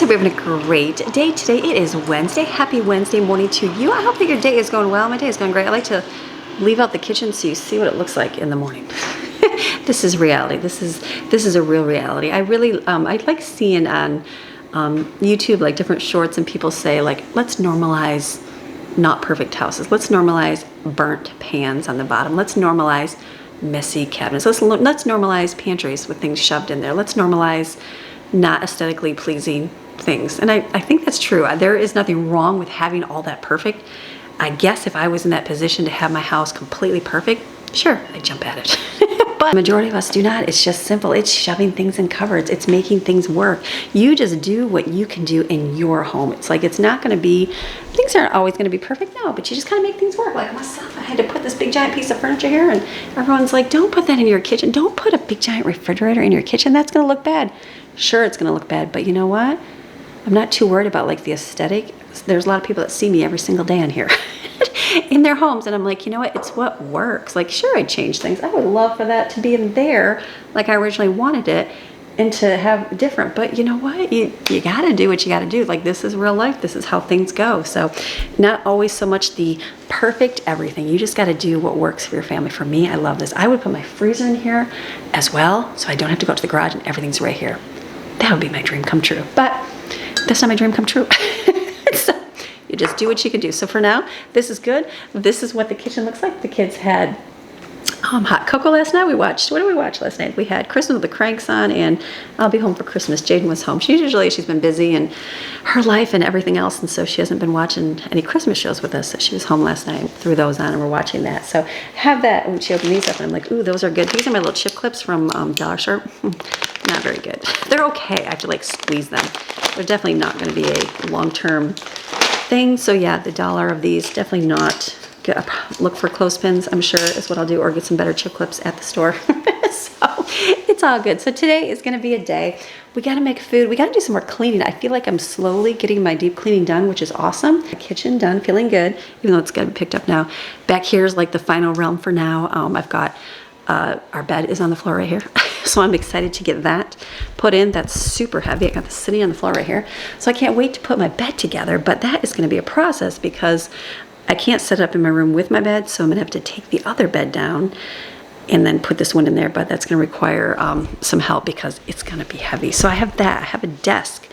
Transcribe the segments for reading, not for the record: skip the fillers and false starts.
hope you're having a great day today. It is Wednesday. Happy Wednesday morning to you. I hope that your day is going well. My day is going great. I like to leave out the kitchen so you see what it looks like in the morning. This is reality. This is a real reality. I really I like seeing on YouTube like different shorts and people say like, let's normalize not perfect houses. Let's normalize burnt pans on the bottom. Let's normalize messy cabinets. Let's normalize pantries with things shoved in there. Let's normalize not aesthetically pleasing things. And I think that's true. There is nothing wrong with having all that perfect. I guess if I was in that position to have my house completely perfect, sure, I'd jump at it. But the majority of us do not. It's just simple. It's shoving things in cupboards. It's making things work. You just do what you can do in your home. It's like, it's not going to be, things aren't always going to be perfect. No, but you just kind of make things work. Like myself, I had to put this big giant piece of furniture here and everyone's like, don't put that in your kitchen. Don't put a big giant refrigerator in your kitchen. That's going to look bad. Sure, it's going to look bad, but you know what? I'm not too worried about like the aesthetic. There's a lot of people that see me every single day in here in their homes, and I'm like, you know what? It's what works. Like, sure, I'd change things. I would love for that to be in there like I originally wanted it and to have different, but you know what? You got to do what you got to do. Like, this is real life. This is how things go. So not always so much the perfect everything. You just got to do what works for your family. For me, I love this. I would put my freezer in here as well, so I don't have to go to the garage and everything's right here. That would be my dream come true, but that's not my dream come true. So you just do what you can do. So for now, this is good. This is what the kitchen looks like. The kids had hot cocoa last night. What did we watch last night? We had Christmas with the Cranks on, and I'll Be Home for Christmas. Jaden was home. She's been busy in her life and everything else, and so she hasn't been watching any Christmas shows with us. So she was home last night, threw those on, and we're watching that. So have that when she opened these up, and I'm like, ooh, those are good. These are my little chip clips from Dollar Store. Not very good. They're okay. I have to like squeeze them. They're definitely not going to be a long-term thing. So yeah, the $1 of these, definitely not. Look for clothespins, I'm sure, is what I'll do, or get some better chip clips at the store. So it's all good. So today is going to be a day. We got to make food. We got to do some more cleaning. I feel like I'm slowly getting my deep cleaning done, which is awesome. The kitchen done, feeling good, even though it's got to be picked up now. Back here is like the final realm for now. I've got our bed is on the floor right here. So I'm excited to get that put in. That's super heavy. I got this sitting on the floor right here. So I can't wait to put my bed together, but that is going to be a process because I can't set it up in my room with my bed, so I'm gonna have to take the other bed down and then put this one in there, but that's gonna require some help because it's gonna be heavy. So I have that. I have a desk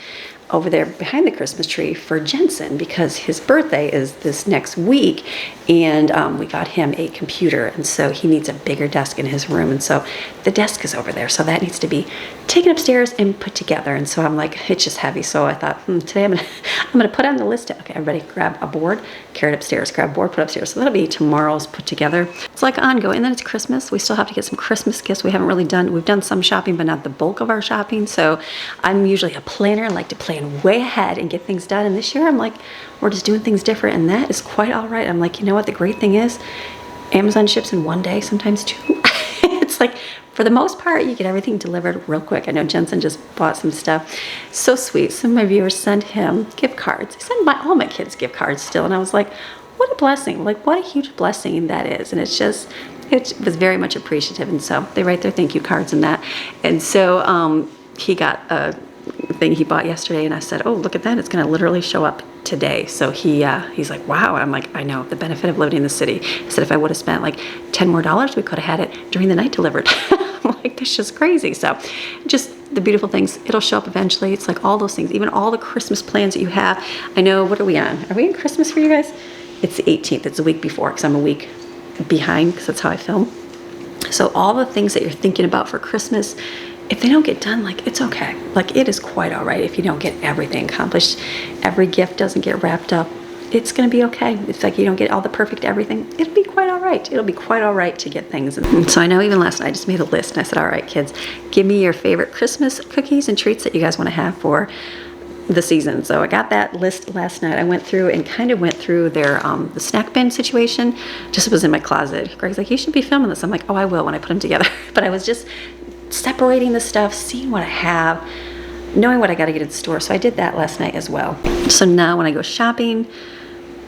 over there behind the Christmas tree for Jensen because his birthday is this next week, and we got him a computer, and so he needs a bigger desk in his room, and so the desk is over there, so that needs to be taken upstairs and put together. And so I'm like, it's just heavy. So I thought, today I'm gonna put on the list. Okay, everybody grab a board, carry it upstairs, grab a board, put it upstairs. So that'll be tomorrow's put together. It's like ongoing. And then it's Christmas. We still have to get some Christmas gifts. We've done some shopping, but not the bulk of our shopping. So I'm usually a planner. I like to plan way ahead and get things done. And this year I'm like, we're just doing things different, and that is quite all right. I'm like, you know what? The great thing is Amazon ships in one day, sometimes two. It's like, for the most part, you get everything delivered real quick. I know Jensen just bought some stuff. So sweet. Some of my viewers sent him gift cards. They send all my kids gift cards still. And I was like, what a blessing. Like, what a huge blessing that is. And it's just, it was very much appreciative. And so they write their thank you cards and that. And so he got a thing he bought yesterday, and I said, oh, look at that. It's going to literally show up today. So he's like, wow. And I'm like, I know, the benefit of living in the city. I said, if I would have spent like $10 more, we could have had it during the night delivered. I'm like, that's just crazy. So just the beautiful things, it'll show up eventually. It's like all those things, even all the Christmas plans that you have. I know, what are we on? Are we in Christmas for you guys? It's the 18th. It's a week before, because I'm a week behind, because that's how I film. So all the things that you're thinking about for Christmas, if they don't get done, like, it's okay. Like, it is quite all right if you don't get everything accomplished. Every gift doesn't get wrapped up. It's going to be okay. It's like you don't get all the perfect everything. It'll be quite all right. It'll be quite all right to get things. And so I know even last night I just made a list, and I said, all right, kids, give me your favorite Christmas cookies and treats that you guys want to have for the season. So I got that list last night. I went through and kind of went through their the snack bin situation. Just was in my closet. Greg's like, you should be filming this. I'm like, oh, I will when I put them together. But I was just separating the stuff, seeing what I have, knowing what I got to get at the store. So I did that last night as well. So now when I go shopping,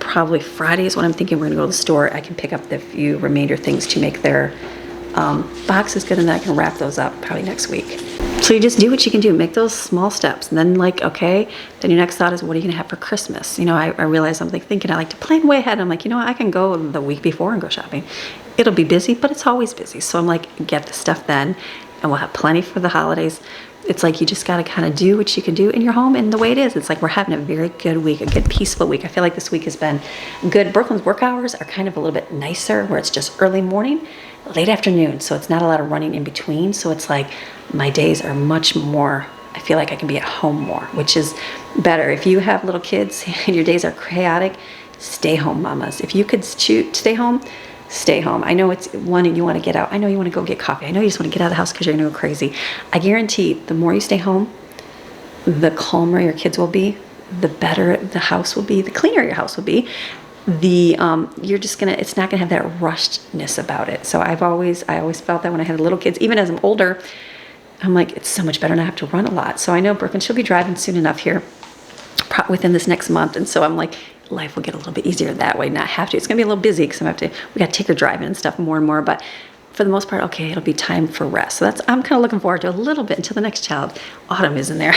probably Friday is when I'm thinking we're gonna go to the store. I can pick up the few remainder things to make their boxes good, and then I can wrap those up probably next week. So you just do what you can do. Make those small steps. And then like, okay, then your next thought is, what are you going to have for Christmas? You know, I realize I'm like thinking I like to plan way ahead. I'm like, you know what? I can go the week before and go shopping. It'll be busy, but it's always busy. So I'm like, get the stuff then, and we'll have plenty for the holidays. It's like you just got to kind of do what you can do in your home and the way it is. It's like we're having a very good week, a good peaceful week. I feel like this week has been good. Brooklyn's work hours are kind of a little bit nicer, where it's just early morning, late afternoon. So it's not a lot of running in between. So it's like my days are much more, I feel like I can be at home more, which is better. If you have little kids and your days are chaotic, stay home, mamas. If you could choose to stay home, stay home. I know it's one and you want to get out. I know you want to go get coffee. I know you just want to get out of the house because you're going to go crazy. I guarantee the more you stay home, the calmer your kids will be, the better the house will be, the cleaner your house will be. You're just gonna, it's not gonna have that rushedness about it. So I always felt that when I had little kids, even as I'm older, I'm like, it's so much better not have to run a lot. So I know Brooklyn, she'll be driving soon enough here within this next month. And so I'm like, life will get a little bit easier that way, not have to. It's gonna be a little busy because we gotta take her driving and stuff more and more, but for the most part, okay, it'll be time for rest. So I'm kind of looking forward to a little bit until the next child. Autumn is in there.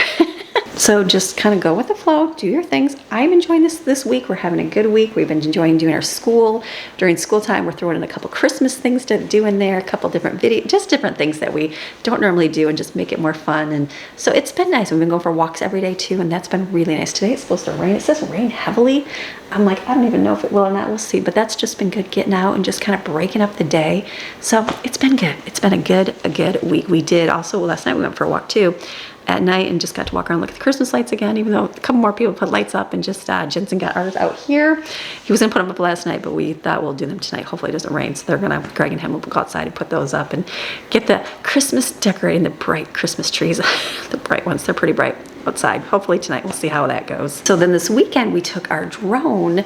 So just kind of go with the flow, do your things. I'm enjoying this week. We're having a good week. We've been enjoying doing our school. During school time, we're throwing in a couple Christmas things to do in there, a couple different just different things that we don't normally do, and just make it more fun. And so it's been nice. We've been going for walks every day too, and that's been really nice. Today it's supposed to rain. It says rain heavily. I'm like, I don't even know if it will or not. We'll see. But that's just been good, getting out and just kind of breaking up the day. So it's been good. It's been a good week. We did also, last night we went for a walk too at night and just got to walk around and look at the Christmas lights again, even though a couple more people put lights up, and just Jensen got ours out here. He was gonna put them up last night, but we thought we'll do them tonight. Hopefully it doesn't rain. So they're gonna, Greg and him will go outside and put those up and get the Christmas decorating, the bright Christmas trees, the bright ones. They're pretty bright outside. Hopefully tonight we'll see how that goes. So then this weekend we took our drone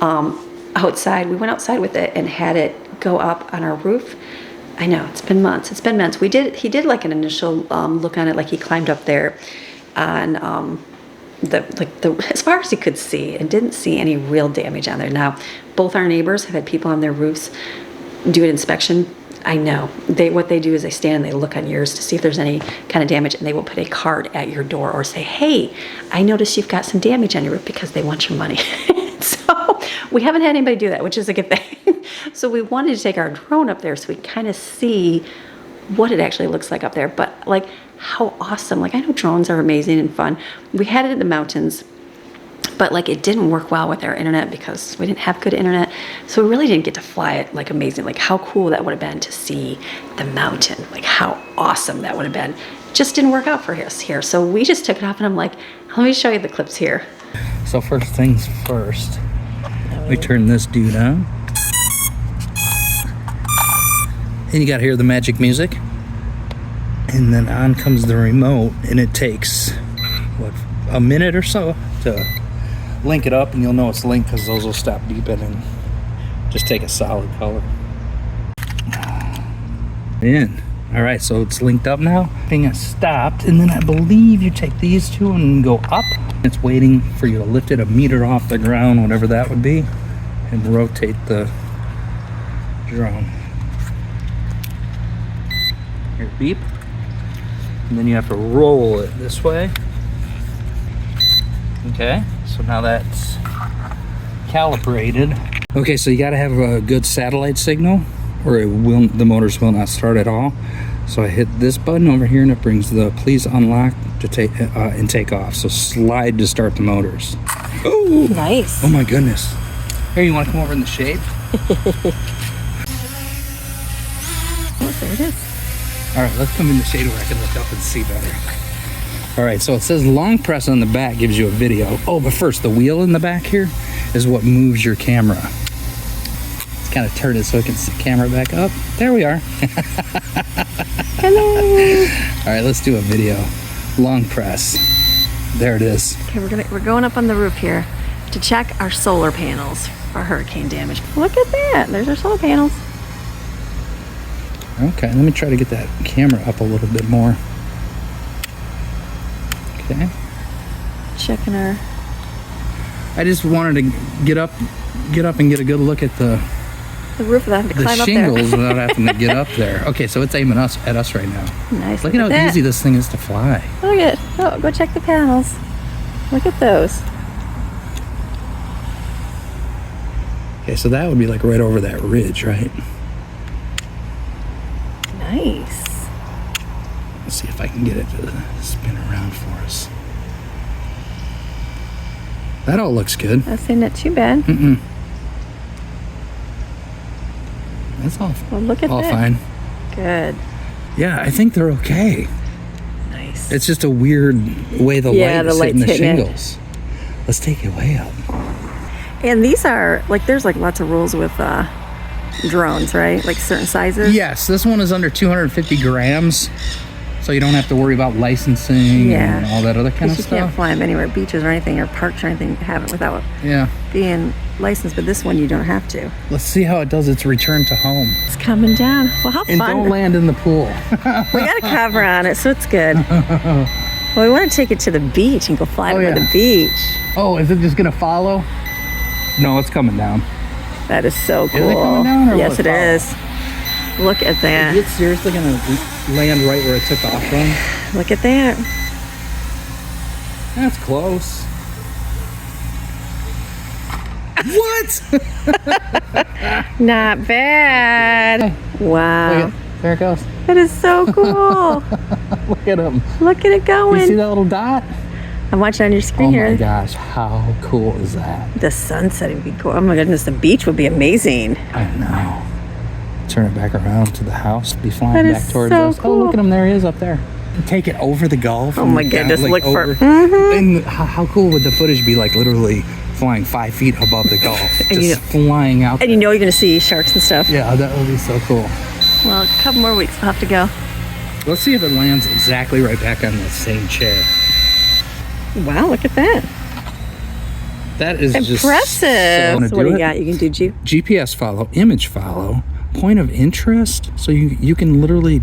outside. We went outside with it and had it go up on our roof. I know, it's been months. He did like an initial look on it, like he climbed up there on as far as he could see, and didn't see any real damage on there. Now, both our neighbors have had people on their roofs do an inspection. I know, what they do is they stand and they look on yours to see if there's any kind of damage, and they will put a card at your door or say, hey, I noticed you've got some damage on your roof, because they want your money. So we haven't had anybody do that, which is a good thing. So we wanted to take our drone up there so we kind of see what it actually looks like up there. But like, how awesome. Like, I know drones are amazing and fun. We had it in the mountains, but like it didn't work well with our internet because we didn't have good internet. So we really didn't get to fly it like amazing. Like, how cool that would have been to see the mountain. Like, how awesome that would have been. Just didn't work out for us here. So we just took it off, and I'm like, let me show you the clips here. So first things first, we turn this dude on. And you gotta hear the magic music. And then on comes the remote, and it takes, what, a minute or so to link it up, and you'll know it's linked because those will stop beeping and just take a solid color. In. All right, so it's linked up now. Thing has stopped, and then I believe you take these two and go up. It's waiting for you to lift it a meter off the ground, whatever that would be, and rotate the drone. Here, beep. And then you have to roll it this way. Okay, so now that's calibrated. Okay, so you gotta have a good satellite signal, or the motors will not start at all. So I hit this button over here, and it brings the please unlock to take and take off. So slide to start the motors. Oh, nice. Oh my goodness. Here, you want to come over in the shade? Oh, there it is. All right, let's come in the shade where I can look up and see better. All right, so it says long press on the back gives you a video. Oh, but first, the wheel in the back here is what moves your camera. Let's kind of turn it so I can see the camera back up. There we are. Hello. All right, let's do a video. Long press. There it is. Okay, we're going up on the roof here to check our solar panels for hurricane damage. Look at that. There's our solar panels. Okay, let me try to get that camera up a little bit more. Okay. Checking our... I just wanted to get up and get a good look at the the roof without having to the climb shingles up there. without having to get up there. Okay, so it's aiming at us right now. Nice. Look at how that. easy this thing is to fly. Look at it. Oh, go check the panels. Look at those. Okay, so that would be like right over that ridge, right? Nice. Let's see if I can get it to spin around for us. That all looks good. That's not too bad. That's all. Well, look at all that. fine. Good. Yeah, I think they're okay. Nice. It's just a weird way the light is hitting the hitting shingles. Let's take it way up. And these are like, there's like lots of rules with drones, right? Like certain sizes. Yes, this one is under 250 grams, so you don't have to worry about licensing and all that other kind of You stuff. can't fly them anywhere, beaches or anything, or parks or anything, have it without Yeah. being licensed. But this one, you don't have to. Let's see how it does its return to home. It's coming down. Well, how And fun. don't land in the pool. We got a cover on it, so it's good. Well, we want to take it to the beach and go fly over the beach. Oh, is it just gonna follow? No, it's coming down. That is so cool. Is it coming down or yes, will it it is. Look at that. Is it seriously gonna land right where it took off from? Look at that. That's close. What? Not bad. Wow. Look at, there it goes. That is so cool. Look at him. Look at it going. You see that little dot? I'm watching on your screen Oh here. my gosh, how cool is that? The sunset would be cool. Oh my goodness, the beach would be amazing. I know. Turn it back around to the house. Be flying That back is towards so us. cool. Oh, look at him. There he is up there. Take it over the Gulf. Oh my and goodness, down, look for- over. And how cool would the footage be? Like literally flying 5 feet above the Gulf, just flying out. And you know you're going to see sharks and stuff. Yeah, that would be so cool. Well, a couple more weeks we'll have to go. Let's see if it lands exactly right back on that same chair. Wow, look at that. That is Impressive. just So what do you got? You can do GPS follow, image follow, point of interest. So you can literally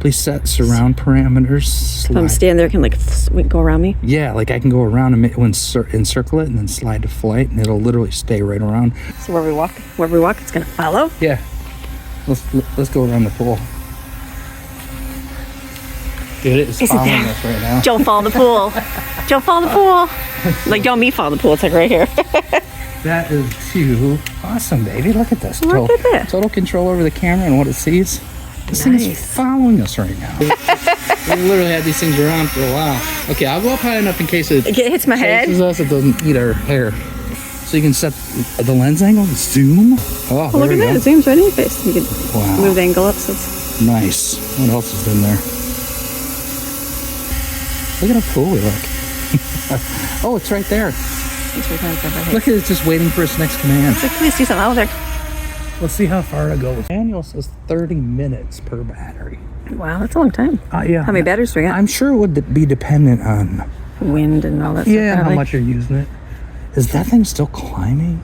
please set surround parameters. If I'm standing there, can like go around me? Yeah, like I can go around and encircle it and then slide to flight, and it'll literally stay right around. So wherever we walk, it's gonna follow. Yeah. Let's go around the pool. Dude, it is following us right now. Don't fall in the pool. Don't fall in the pool. Like, don't me fall in the pool. It's like right here. That is too awesome, baby. Look at this. Look at that. Total control over the camera and what it sees. This thing is following us right now. We literally had these things around for a while. Okay, I'll go up high enough in case it hits my head. chases us. It doesn't eat our hair. So you can set the lens angle and zoom. Oh, Look at that. It zooms right in your face. You can move the angle up. So it's nice. What else is in there? Look at how cool we look. Oh, it's right there. Look at it, just waiting for its next command. It's like, please do something. Oh, there. Let's see how far it goes. Manual says 30 minutes per battery. Wow, that's a long time. Yeah. How many batteries do we got? I'm sure it would be dependent on wind and all that stuff. how probably. much you're using it. Is that thing still climbing?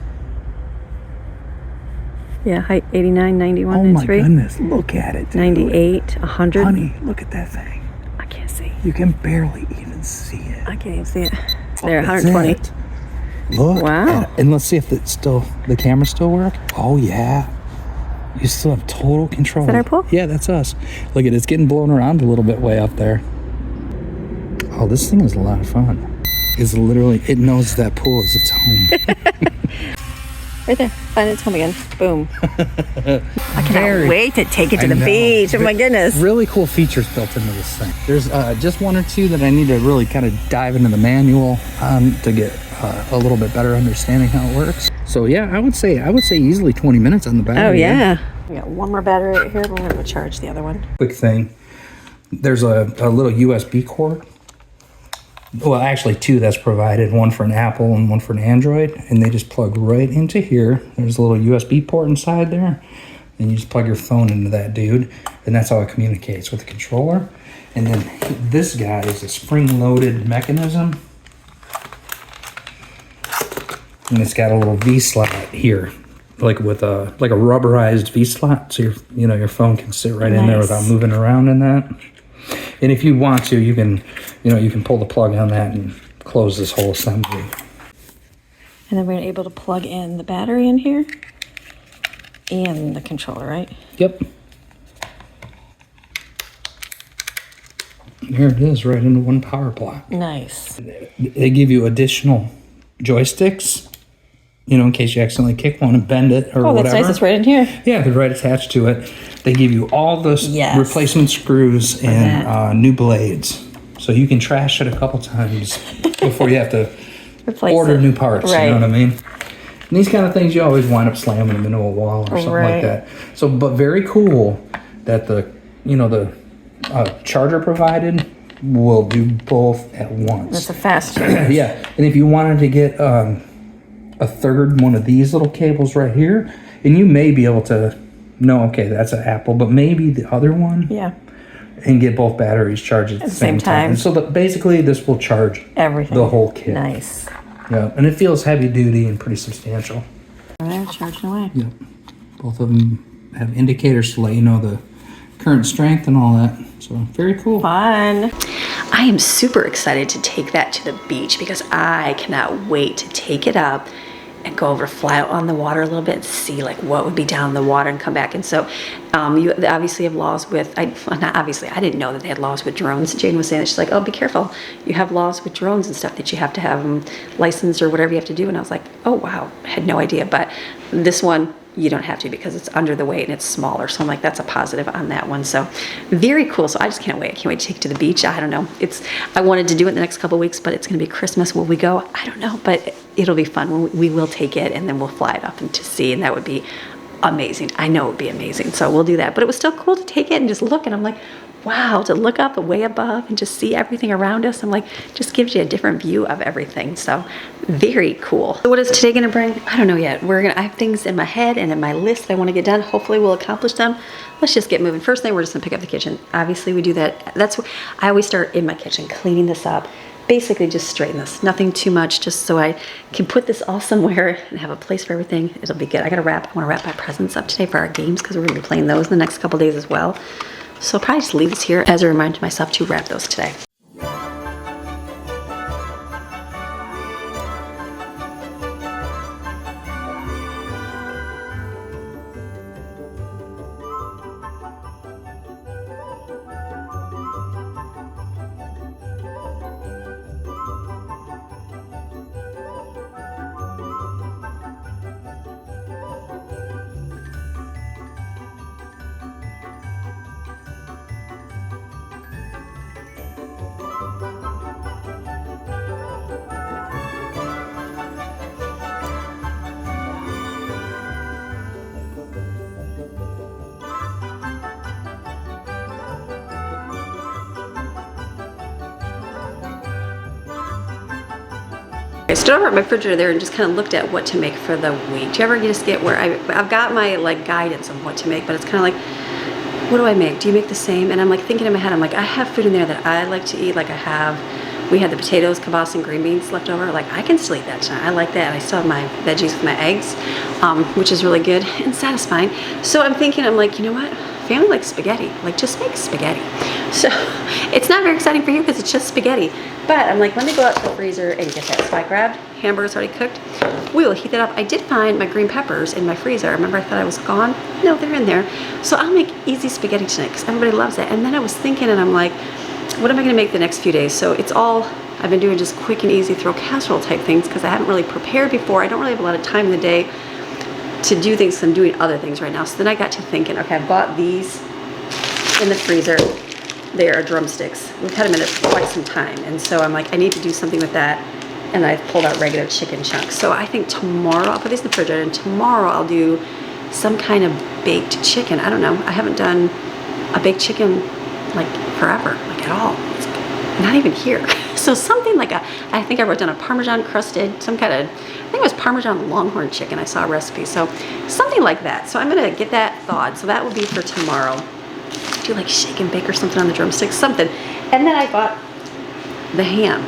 Yeah, height 89, 91, Oh my 93. goodness, look at it. Dude. 98, 100. Honey, look at that thing. I can't see. You can barely even see it. I can't even see it. There, That's 120. it. Look. Wow. And let's see if the camera still work. Oh yeah. You still have total control. Is that our pool? Yeah, that's us. Look at it, it's getting blown around a little bit way up there. Oh, this thing is a lot of fun. It's literally, it knows that pool is its home. Right there. Find its home again. Boom. I cannot wait to take it to the beach. Oh my goodness. Really cool features built into this thing. There's just one or two that I need to really kind of dive into the manual to get a little bit better understanding how it works. So yeah, I would say easily 20 minutes on the battery. Oh yeah. We got one more battery right here. We're gonna go charge the other one. Quick thing. There's a little USB cord. Well, actually two that's provided, one for an Apple and one for an Android, and they just plug right into here. There's a little USB port inside there, and you just plug your phone into that dude, and that's how it communicates with the controller. And then this guy is a spring-loaded mechanism, and it's got a little V slot here, like with a rubberized V slot, so your phone can sit right in there without moving around in that. And if you want to, you can pull the plug on that and close this whole assembly. And then we're able to plug in the battery in here. and the controller, right? Yep. There it is, right into one power block. Nice. They give you additional joysticks, you know, in case you accidentally kick one and bend it or whatever. Oh, that's nice. It's right in here. Yeah, they're right attached to it. They give you all the replacement screws and new blades. So you can trash it a couple times before you have to order new parts. Right. You know what I mean? And these kind of things, you always wind up slamming them into a wall or something like that. So, but very cool that the charger provided will do both at once. That's a fast charger. Yeah, and if you wanted to get a third one of these little cables right here, and you may be able to know, okay, that's an Apple, but maybe the other one. Yeah. And get both batteries charged at the same time. And so basically this will charge everything. The whole kit. Nice. Yeah, and it feels heavy duty and pretty substantial. All right, charging away. Yep. Both of them have indicators to let you know the current strength and all that. So very cool. Fun. I am super excited to take that to the beach because I cannot wait to take it up and go over, fly out on the water a little bit and see like what would be down in the water and come back. And so you obviously have laws with, not obviously, I didn't know that they had laws with drones. Jane was saying that, she's like, oh, be careful. You have laws with drones and stuff that you have to have them licensed or whatever you have to do. And I was like, oh, wow, I had no idea. But this one, you don't have to because it's under the weight and it's smaller. So I'm like, that's a positive on that one. So very cool. So I just can't wait. I can't wait to take it to the beach. I don't know. I wanted to do it in the next couple of weeks, but it's going to be Christmas. Will we go? I don't know, but it'll be fun. We will take it and then we'll fly it up and to sea, and that would be amazing. I know it would be amazing. So we'll do that. But it was still cool to take it and just look. And I'm like, wow, to look up way above and just see everything around us. I'm like, just gives you a different view of everything. So very cool. So what is today gonna bring? I don't know yet. I have things in my head and in my list that I want to get done. Hopefully we'll accomplish them. Let's just get moving. First thing, we're just gonna pick up the kitchen. Obviously we do that. That's what I always start in my kitchen, cleaning this up. Basically just straighten this, nothing too much, just so I can put this all somewhere and have a place for everything. It'll be good. I wanna wrap my presents up today for our games because we're gonna be playing those in the next couple days as well. So I'll probably just leave this here as a reminder to myself to wrap those today. I stood over at my refrigerator there and just kind of looked at what to make for the week. Do you ever just get where I've got my like guidance on what to make, but it's kind of like, what do I make? Do you make the same? And I'm like thinking in my head, I'm like, I have food in there that I like to eat. Like we had the potatoes, kielbasa, and green beans left over. Like I can still eat that tonight. I like that. And I still have my veggies with my eggs, which is really good and satisfying. So I'm thinking, I'm like, you know what? Family likes spaghetti. Like just make spaghetti. So it's not very exciting for you because it's just spaghetti. But I'm like, let me go out to the freezer and get that. So I grabbed hamburgers already cooked. We will heat that up. I did find my green peppers in my freezer. Remember I thought I was gone? No, they're in there. So I'll make easy spaghetti tonight because everybody loves it. And then I was thinking and I'm like, what am I gonna make the next few days? So it's all, I've been doing just quick and easy throw casserole type things because I haven't really prepared before. I don't really have a lot of time in the day to do things. I'm doing other things right now. So then I got to thinking, okay, I've got these in the freezer. They are drumsticks. We've had them in it for quite some time. And so I'm like, I need to do something with that. And I pulled out regular chicken chunks. So I think tomorrow, I'll put these in the refrigerator, and tomorrow I'll do some kind of baked chicken. I don't know. I haven't done a baked chicken like forever, like at all. It's not even here. So something like I think I wrote down a Parmesan crusted, some kind of, I think it was Parmesan Longhorn chicken. I saw a recipe. So something like that. So I'm gonna get that thawed. So that will be for tomorrow. Do like shake and bake or something on the drumsticks, something. And then I bought the ham.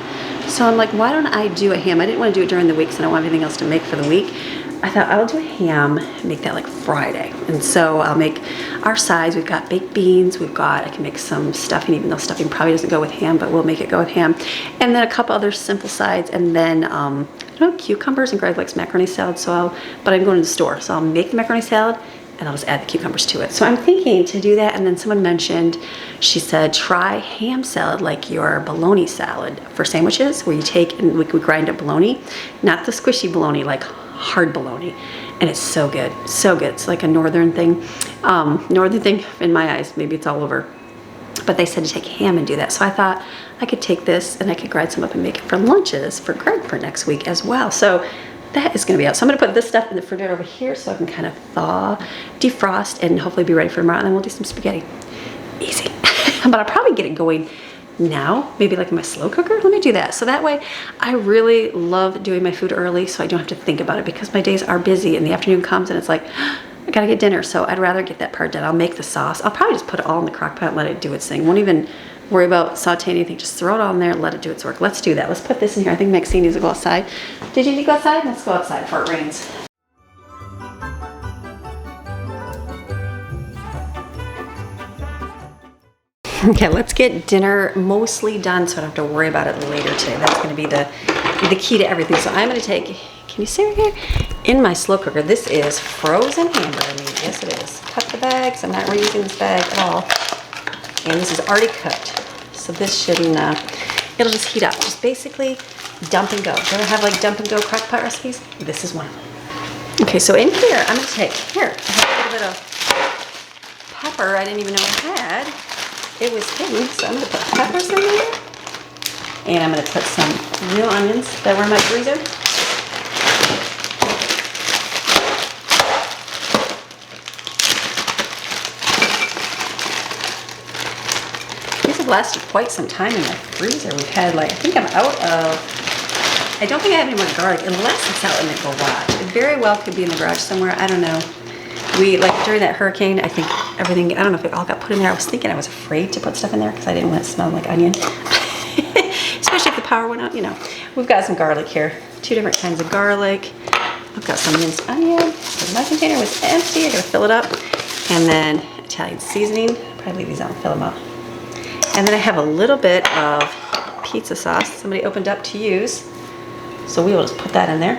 So I'm like, why don't I do a ham? I didn't want to do it during the week because I don't want anything else to make for the week. I thought I'll do a ham, make that like Friday. And so I'll make our sides. We've got baked beans. I can make some stuffing, even though stuffing probably doesn't go with ham, but we'll make it go with ham. And then a couple other simple sides. And then, I don't know, cucumbers, and Greg likes macaroni salad. But I'm going to the store. So I'll make the macaroni salad, and I'll just add the cucumbers to it. So I'm thinking to do that, and then someone mentioned, she said, try ham salad like your bologna salad for sandwiches, where you take and we grind up bologna, not the squishy bologna, like hard bologna. And it's so good, so good. It's like a northern thing in my eyes. Maybe it's all over. But they said to take ham and do that. So I thought I could take this and I could grind some up and make it for lunches for Greg for next week as well. So that is gonna be out. So I'm gonna put this stuff in the refrigerator over here so I can kind of thaw, defrost, and hopefully be ready for tomorrow. And then we'll do some spaghetti. Easy. But I'll probably get it going now, maybe like in my slow cooker. Let me do that. So that way I really love doing my food early so I don't have to think about it, because my days are busy and the afternoon comes and it's like, I gotta get dinner. So I'd rather get that part done. I'll make the sauce. I'll probably just put it all in the crock pot and let it do its thing. Won't even worry about sauteing anything. Just throw it all in there and let it do its work. Let's do that. Let's put this in here. I think Maxine needs to go outside. Did you need to go outside? Let's go outside before it rains. Okay, let's get dinner mostly done so I don't have to worry about it later today. That's going to be the key to everything. So I'm going to take, can you see right here? In my slow cooker, this is frozen hamburger meat. Yes, it is. Cut the bags. I'm not reusing this bag at all. And this is already cooked. So this shouldn't, it'll just heat up. Just basically dump and go. Do you ever have like dump and go crock pot recipes? This is one of them. Okay, so in here, I'm going to take, I have a little bit of pepper I didn't even know I had. It was hidden, so I'm going to put peppers in there. And I'm going to put some real onions that were in my freezer. These have lasted quite some time in my freezer. We've had like, I think I'm out of, I don't think I have any more garlic unless it's out in the garage. It very well could be in the garage somewhere. I don't know. We, like during that hurricane, I think everything, I don't know if it all got put in there. I was thinking I was afraid to put stuff in there because I didn't want it to smell like onion. Especially if the power went out, you know. We've got some garlic here. 2 different kinds of garlic. I've got some minced onion. So my container was empty. I gotta fill it up. And then Italian seasoning. Probably leave these out and fill them up. And then I have a little bit of pizza sauce somebody opened up to use. So we will just put that in there.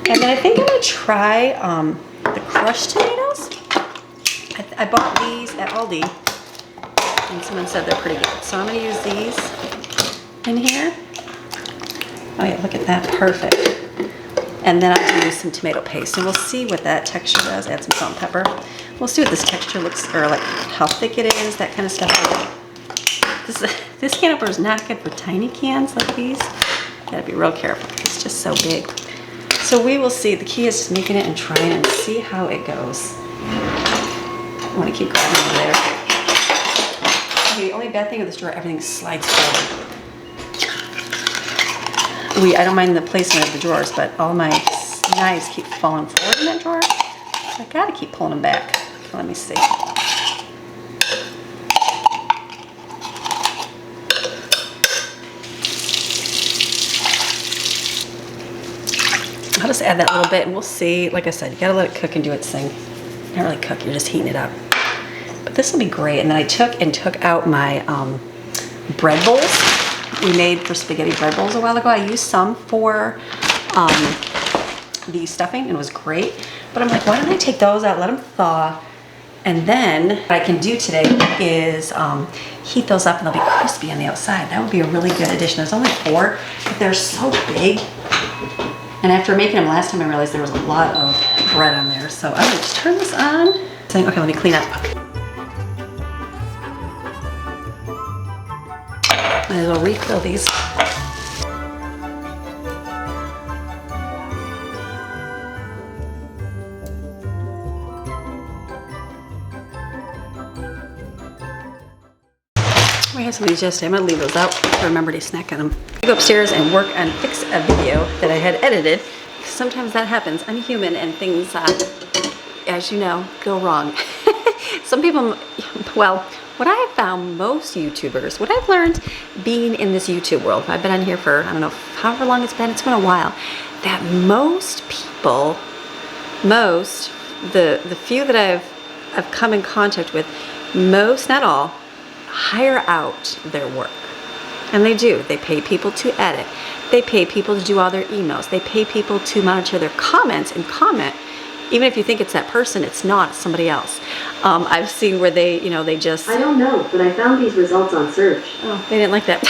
And then I think I'm gonna try the crushed tomatoes. I bought these at Aldi, and someone said they're pretty good. So I'm gonna use these in here. Oh yeah, look at that, perfect. And then I'll do some tomato paste, and we'll see what that texture does. Add some salt and pepper. We'll see what this texture looks, or like how thick it is, that kind of stuff. This can opener is not good for tiny cans like these. Gotta be real careful. It's just so big. So we will see. The key is just making it and trying and see how it goes. I want to keep grabbing over there. Okay, the only bad thing with this drawer, everything slides forward. I don't mind the placement of the drawers, but all my knives keep falling forward in that drawer. So I gotta keep pulling them back. Okay, let me see. I'll just add that little bit and we'll see. Like I said, you gotta let it cook and do its thing. Not really cook, you're just heating it up. But this will be great. And then I took out my bread bowls. We made for spaghetti bread bowls a while ago. I used some for the stuffing and it was great. But I'm like, why don't I take those out, let them thaw, and then what I can do today is heat those up and they'll be crispy on the outside. That would be a really good addition. There's only 4, but they're so big. And after making them last time, I realized there was a lot of bread on there. So I'm gonna just turn this on. Okay, let me clean up. Might as well refill these. We had some of these yesterday. I'm gonna leave those out to remember to snack on them. I go upstairs and work on fix a video that I had edited. Sometimes that happens. I'm human and things, as you know, go wrong. Some people, well, what I have found most YouTubers, what I've learned being in this YouTube world, I've been on here for, I don't know, however long it's been a while, that most people, the few that I've come in contact with, most, not all, hire out their work. And they do. They pay people to edit. They pay people to do all their emails. They pay people to monitor their comments and comment Even if you think it's that person, it's not, it's somebody else. I've seen where they, you know, they just... I don't know, but I found these results on search. Oh, they didn't like that.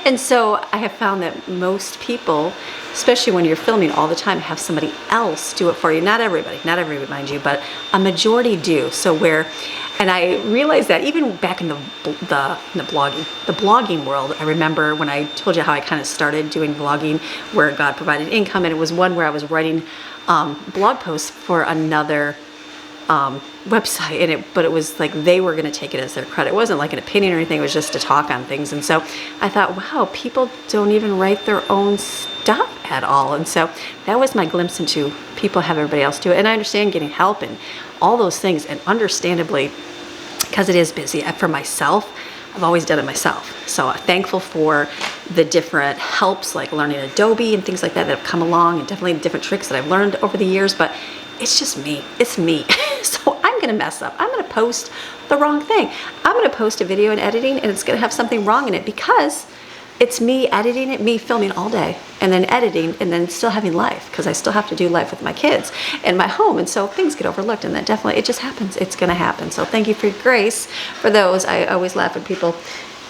And so I have found that most people, especially when you're filming all the time, have somebody else do it for you. Not everybody, mind you, but a majority do. So where, and I realized that even back in the blogging world, I remember when I told you how I kind of started doing vlogging, where God provided income, and it was one where I was writing blog posts for another website, but it was like they were going to take it as their credit. It wasn't like an opinion or anything, it was just to talk on things. And so I thought, wow, people don't even write their own stuff at all. And so that was my glimpse into people have everybody else do it. And I understand getting help and all those things, and understandably, because it is busy. For myself, I've always done it myself. So I'm thankful for the different helps like learning Adobe and things like that that have come along, and definitely different tricks that I've learned over the years, but it's just me. It's me. So I'm going to mess up. I'm going to post the wrong thing. I'm going to post a video in editing and it's going to have something wrong in it because it's me editing it, me filming all day and then editing and then still having life, because I still have to do life with my kids and my home. And so things get overlooked, and that definitely, it just happens. It's going to happen. So thank you for your grace for those. I always laugh when people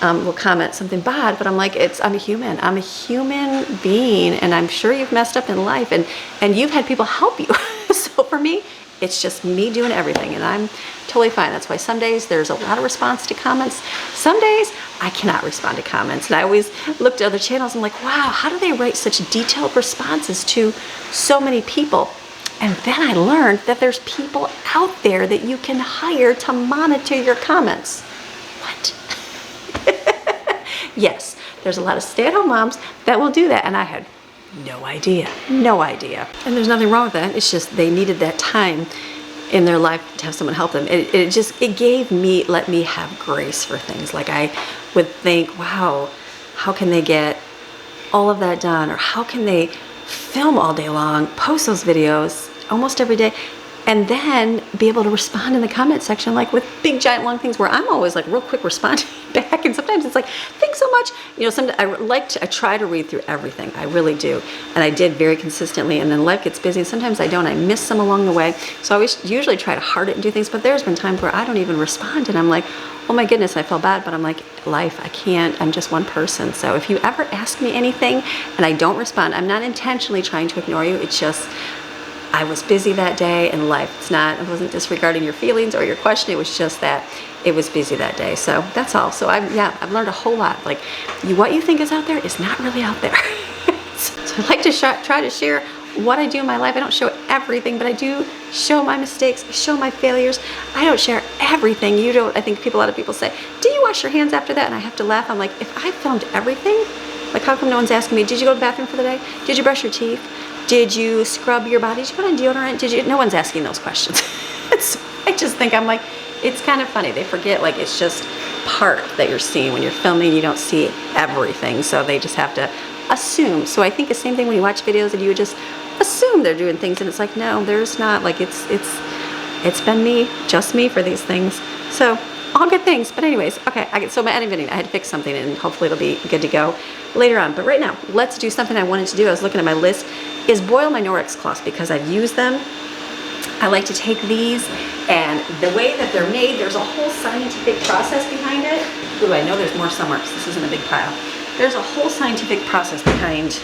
will comment something bad, but I'm like, I'm a human. I'm a human being, and I'm sure you've messed up in life, and you've had people help you. So for me, it's just me doing everything, and I'm totally fine. That's why some days there's a lot of response to comments. Some days I cannot respond to comments, and I always look at other channels and I'm like, wow, how do they write such detailed responses to so many people? And then I learned that there's people out there that you can hire to monitor your comments. What? Yes, there's a lot of stay-at-home moms that will do that, and I had no idea. And there's nothing wrong with that. It's just they needed that time in their life to have someone help them. It gave me, let me have grace for things. Like I would think, wow, how can they get all of that done? Or how can they film all day long, post those videos almost every day, and then be able to respond in the comment section like with big giant long things, where I'm always like real quick responding back, and sometimes it's like, thanks so much. You know, I try to read through everything. I really do. And I did very consistently, and then life gets busy and sometimes I don't. I miss some along the way. So I always usually try to heart it and do things, but there's been times where I don't even respond, and I'm like, oh my goodness, I feel bad, but I'm like, life, I can't, I'm just one person. So if you ever ask me anything and I don't respond, I'm not intentionally trying to ignore you. It's just, I was busy that day in life. I wasn't disregarding your feelings or your question. It was just that it was busy that day. So that's all. So I've learned a whole lot. Like what you think is out there is not really out there. So I like to try to share what I do in my life. I don't show everything, but I do show my mistakes, I show my failures. I don't share everything. You don't. I think a lot of people say, do you wash your hands after that? And I have to laugh. I'm like, if I filmed everything, like how come no one's asking me, did you go to the bathroom for the day? Did you brush your teeth? Did you scrub your body? Did you put on deodorant? No one's asking those questions. So I just think, I'm like, it's kind of funny. They forget, like, it's just part that you're seeing. When you're filming, you don't see everything. So they just have to assume. So I think the same thing when you watch videos and you would just assume they're doing things, and it's like, no, there's not. Like it's been me, just me for these things. So all good things. But anyways, okay, so my editing, I had to fix something, and hopefully it'll be good to go later on. But right now, let's do something I wanted to do. I was looking at my list, is boil my Norwex cloths, because I've used them. I like to take these, and the way that they're made, there's a whole scientific process behind it. Ooh, I know there's more somewhere, because this isn't a big pile. There's a whole scientific process behind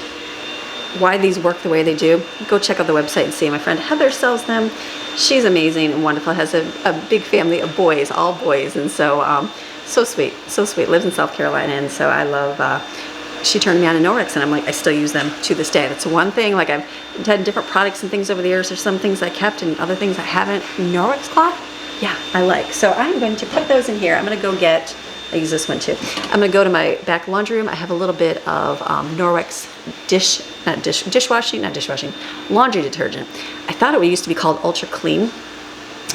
why these work the way they do. Go check out the website and see. My friend Heather sells them. She's amazing and wonderful. Has a big family of boys, all boys, and so so sweet, lives in South Carolina, and so I love, she turned me on to Norwex, and I'm like, I still use them to this day. That's one thing, like I've had different products and things over the years. There's some things I kept and other things I haven't. Norwex cloth, yeah, I like. So I'm going to put those in here. I'm going to go get, I use this one too. I'm going to go to my back laundry room. I have a little bit of Norwex laundry detergent. I thought it used to be called Ultra Clean.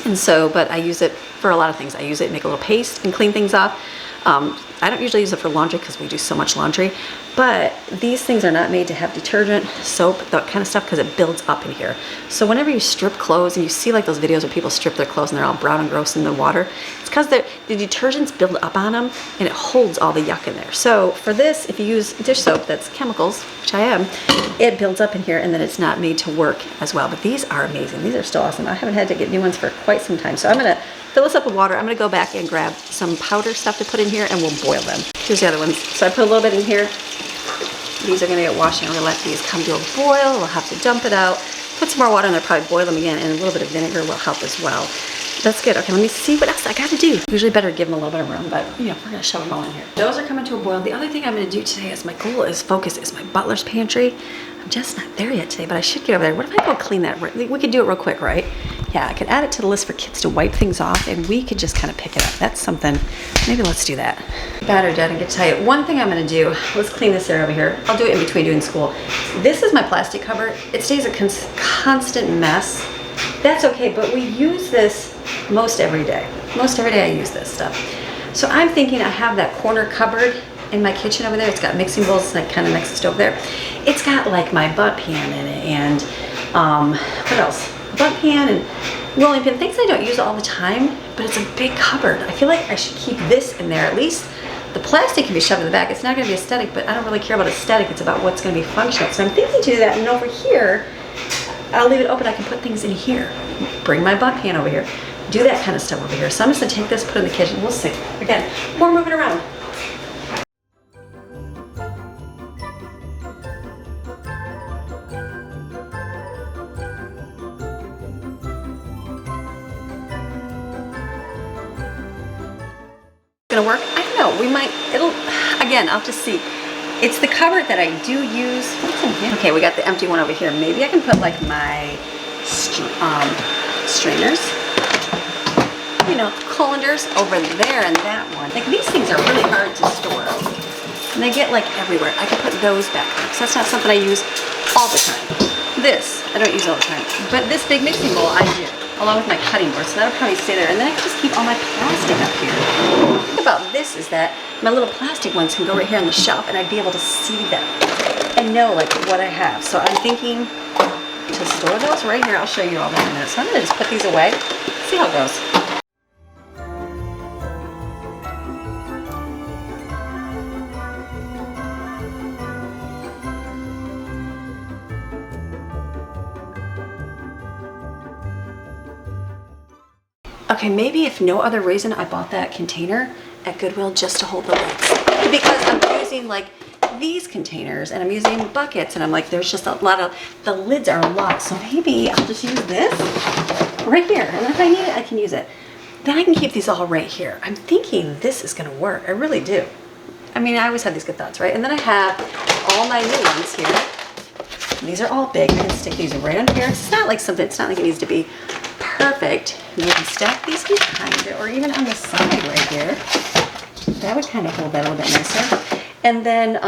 And so, but I use it for a lot of things. I use it to make a little paste and clean things off. I don't usually use it for laundry because we do so much laundry, But these things are not made to have detergent, soap, that kind of stuff, because it builds up in here. So whenever you strip clothes, and you see like those videos where people strip their clothes and they're all brown and gross in the water, it's because the detergents build up on them and it holds all the yuck in there. So for this, if you use dish soap that's chemicals, which I am, it builds up in here and then it's not made to work as well. But these are amazing. These are still awesome. I haven't had to get new ones for quite some time. So I'm gonna fill this up with water. I'm gonna go back and grab some powder stuff to put in here and we'll boil them. Here's the other ones. So I put a little bit in here. These are gonna get washed and I'm gonna let these come to a boil. We'll have to dump it out. Put some more water in there, probably boil them again, and a little bit of vinegar will help as well. That's good. Okay, let me see what else I gotta do. Usually better give them a little bit of room, but you know, we're gonna shove them all in here. Those are coming to a boil. The other thing I'm gonna do today is my goal is focus is my butler's pantry. I'm just not there yet today, but I should get over there. What if I go clean that? We could do it real quick, right? Yeah, I could add it to the list for kids to wipe things off and we could just kind of pick it up. That's something, maybe let's do that. Better, Dad, and get to tell you, one thing I'm gonna do, let's clean this area over here. I'll do it in between doing school. This is my plastic cover. It stays a constant mess. That's okay, but we use this most every day. Most every day I use this stuff. So I'm thinking I have that corner cupboard in my kitchen over there. It's got mixing bowls like kind of next to the stove there. It's got like my butt pan in it and what else? Butt pan and rolling pin, things I don't use all the time, but it's a big cupboard. I feel like I should keep this in there. At least the plastic can be shoved in the back. It's not gonna be aesthetic, but I don't really care about aesthetic. It's about what's gonna be functional. So I'm thinking to do that, and over here, I'll leave it open. I can put things in here. Bring my butt pan over here. Do that kind of stuff over here. So I'm just gonna take this, put it in the kitchen. We'll see. Again, more moving around. Gonna work? I don't know. We might, again, I'll just see. It's the cupboard that I do use. What's in here? Okay, we got the empty one over here. Maybe I can put like my strainers, you know, colanders over there and that one. Like these things are really hard to store. And they get like everywhere. I can put those back there. So that's not something I use all the time. This, I don't use all the time. But this big mixing bowl, I do. Along with my cutting board, so that'll probably stay there. And then I can just keep all my plastic up here. The thing about this is that my little plastic ones can go right here on the shelf and I'd be able to see them and know like what I have. So I'm thinking to store those right here. I'll show you all that in a minute. So I'm gonna just put these away, see how it goes. Okay, maybe if no other reason, I bought that container at Goodwill just to hold the lids. Because I'm using like these containers and I'm using buckets and I'm like, there's just a lot of, the lids are a lot. So maybe I'll just use this right here. And then if I need it, I can use it. Then I can keep these all right here. I'm thinking this is gonna work. I really do. I mean, I always have these good thoughts, right? And then I have all my new ones here. These are all big. I can stick these right on here. It's not like something, it's not like it needs to be perfect. And you can stack these behind it or even on the side right here. That would kind of hold that a little bit nicer. And then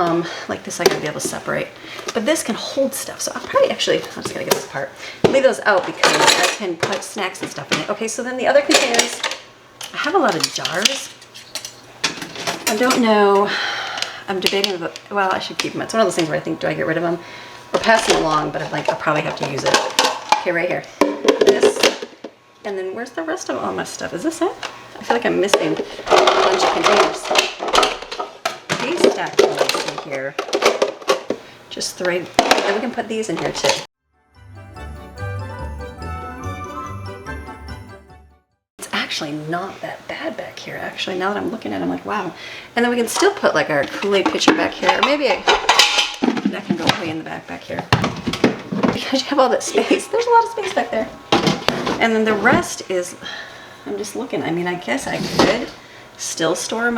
like this I gotta be able to separate. But this can hold stuff. So I'll probably actually, I'm just gonna get this part. Leave those out because I can put snacks and stuff in it. Okay, so then the other containers, I have a lot of jars. I don't know, I'm debating about, well, I should keep them. It's one of those things where I think, do I get rid of them or pass them along? But I'm like, I'll probably have to use it. Okay, right here. This. And then where's the rest of all my stuff? Is this it? I feel like I'm missing a bunch of containers. These stack in here. Just three. And we can put these in here too. It's actually not that bad back here. Actually, now that I'm looking at it, I'm like, wow. And then we can still put like our Kool-Aid pitcher back here. Or maybe that can go way in the back here. Because you have all that space. There's a lot of space back there. And then the rest is, I'm just looking. I mean, I guess I could still store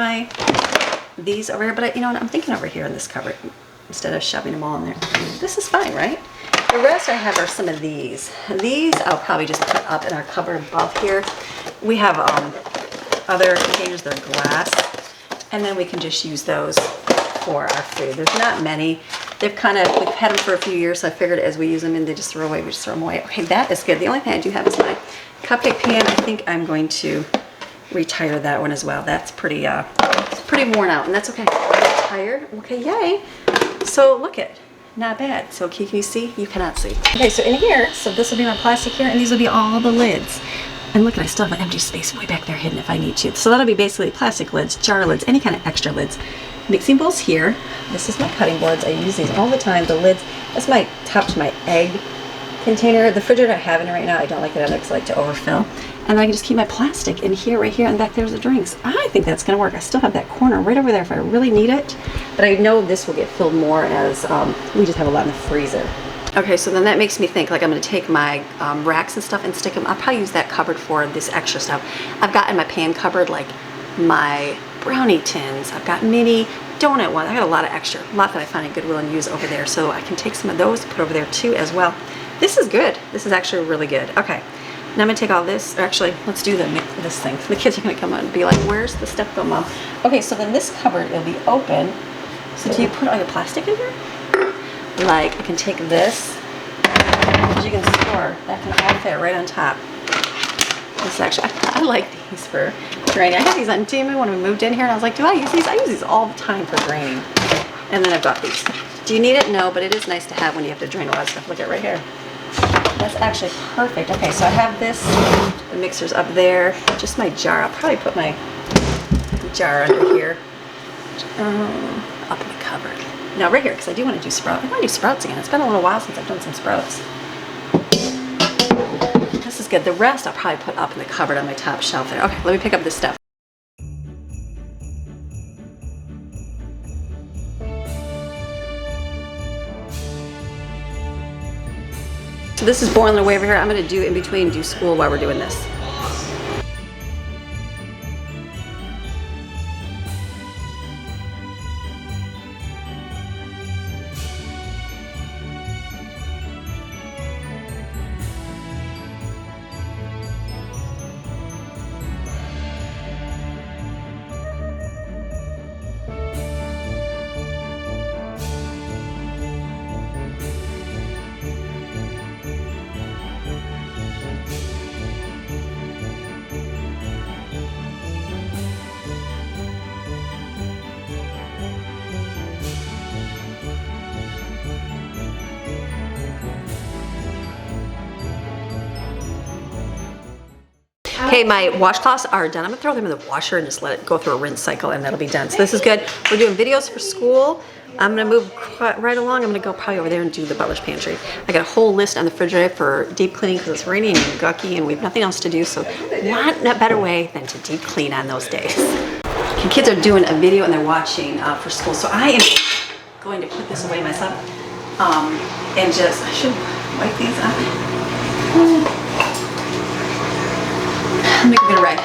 these over here, but you know what? I'm thinking over here in this cupboard instead of shoving them all in there. This is fine, right? The rest I have are some of these. These I'll probably just put up in our cupboard above here. We have other containers that are glass, and then we can just use those for our food. There's not many. They've kind of, we've had them for a few years, so I figured as we use them and they just throw away, we just throw them away. Okay, that is good. The only thing I do have is my cupcake pan. I think I'm going to retire that one as well. That's pretty worn out, and that's okay. I'm tired. Okay, yay. So look at, not bad. So can you see? You cannot see. Okay, so in here, so this will be my plastic here, and these will be all the lids. And look, I still have an empty space way back there hidden if I need to. So that'll be basically plastic lids, jar lids, any kind of extra lids. Mixing bowls here. This is my cutting boards. I use these all the time. The lids, that's my top to my egg container. The refrigerator I have in it right now, I don't like it in there because I like to overfill. And I can just keep my plastic in here, right here, and back there's the drinks. I think that's gonna work. I still have that corner right over there if I really need it. But I know this will get filled more as we just have a lot in the freezer. Okay, so then that makes me think like I'm gonna take my racks and stuff and stick them. I'll probably use that cupboard for this extra stuff. I've got in my pan cupboard like my brownie tins. I've got mini donut ones. I got a lot of extra, a lot that I find at Goodwill and use over there. So I can take some of those, put over there too as well. This is good. This is actually really good. Okay, now I'm gonna take all this, or actually, let's do this thing. The kids are gonna come out and be like, where's the stuff go, Mom? Okay, so then this cupboard, it'll be open. So do you put all your plastic in here? Like, I can take this, as you can store, that can all fit right on top. This actually, I like these for draining. I had these on Temu when we moved in here, and I was like, do I use these? I use these all the time for draining. And then I've got these. Do you need it? No, but it is nice to have when you have to drain a lot of stuff. Look at it right here. That's actually perfect. Okay, so I have this, the mixer's up there, just my jar. I'll probably put my jar under here, up in the cupboard. Now right here, because I do want to do sprouts. I want to do sprouts again. It's been a little while since I've done some sprouts. This is good. The rest I'll probably put up in the cupboard on my top shelf there. Okay, let me pick up this stuff. So this is boiling away over here. I'm going to do in between, do school while we're doing this. Okay, my washcloths are done. I'm gonna throw them in the washer and just let it go through a rinse cycle, and that'll be done. So this is good. We're doing videos for school. I'm gonna move right along. I'm gonna go probably over there and do the butler's pantry. I got a whole list on the refrigerator for deep cleaning because it's raining and gucky and we have nothing else to do. So what a better way than to deep clean on those days. The kids are doing a video and they're watching for school. So I am going to put this away myself and just, I should wipe these up. I'm making it right.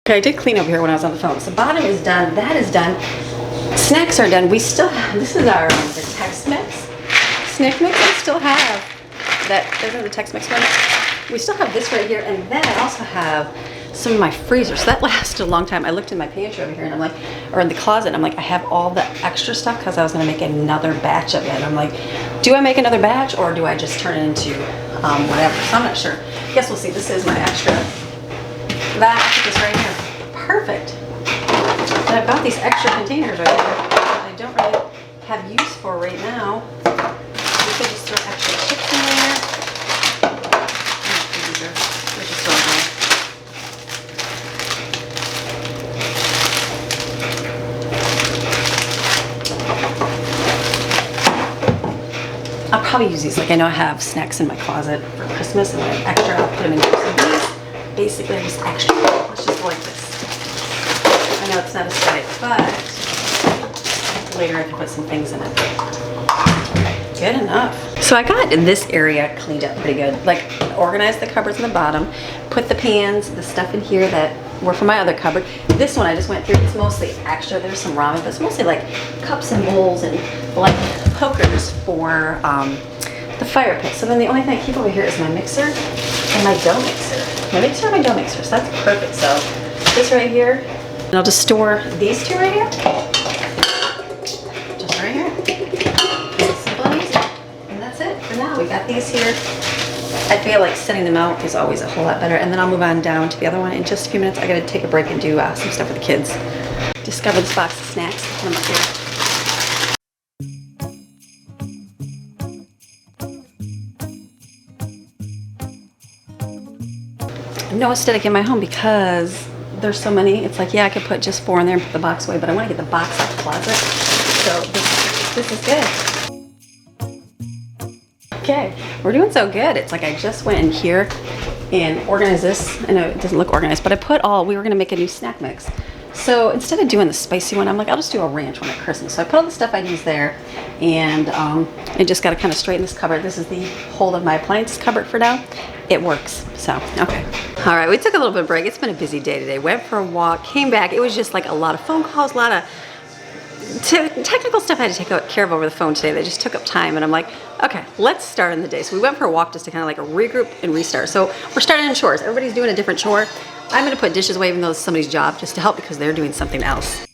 Okay, I did clean over here when I was on the phone. So bottom is done, that is done. Snacks are done. We still have, this is our the Tex-Mex snack mix. I still have that, those are the Tex-Mex ones. We still have this right here, and then I also have some of my freezers. So that lasted a long time. I looked in my pantry over here and I'm like, or in the closet, and I'm like, I have all the extra stuff because I was gonna make another batch of it. And I'm like, do I make another batch or do I just turn it into whatever? So I'm not sure. Guess we'll see. This is my extra. That, I put this right here. Perfect. And I've got these extra containers right here that I don't really have use for right now. We could just throw extra chips in there. They're just so good. I'll probably use these. Like I know I have snacks in my closet for Christmas, and when I have extra, I'll put them in here. So these basically are just extra. Let's just go like this. I know it's not aesthetic, but later I can put some things in it. Okay, good enough. So I got this area cleaned up pretty good. Like, organized the cupboards in the bottom, put the pans, the stuff in here that were from my other cupboard. This one I just went through. It's mostly extra. There's some ramen, but it's mostly like cups and bowls and like pokers for the fire pit. So then the only thing I keep over here is my mixer and my dough mixer. My mixer and my dough mixer. So that's perfect. So this right here, and I'll just store these two right here. Just right here. It's simple and easy. And that's it for now. We got these here. I feel like setting them out is always a whole lot better. And then I'll move on down to the other one in just a few minutes. I gotta take a break and do some stuff with the kids. Discovered this box of snacks. Put them up here. No aesthetic in my home because there's so many. It's like, yeah, I could put just 4 in there and put the box away, but I want to get the box out of the closet. So this is good. Okay, we're doing so good. It's like I just went in here and organized this. I know it doesn't look organized, but I put we were gonna make a new snack mix. So instead of doing the spicy one, I'm like, I'll just do a ranch one at Christmas. So I put all the stuff I'd use there, and I just gotta kind of straighten this cupboard. This is the whole of my appliances cupboard for now. It works, so, okay. All right, we took a little bit of break. It's been a busy day today. Went for a walk, came back. It was just like a lot of phone calls, a lot of technical stuff I had to take care of over the phone today that just took up time, and I'm like, okay, let's start in the day. So we went for a walk just to kind of like regroup and restart. So we're starting in chores. Everybody's doing a different chore. I'm gonna put dishes away even though it's somebody's job just to help because they're doing something else.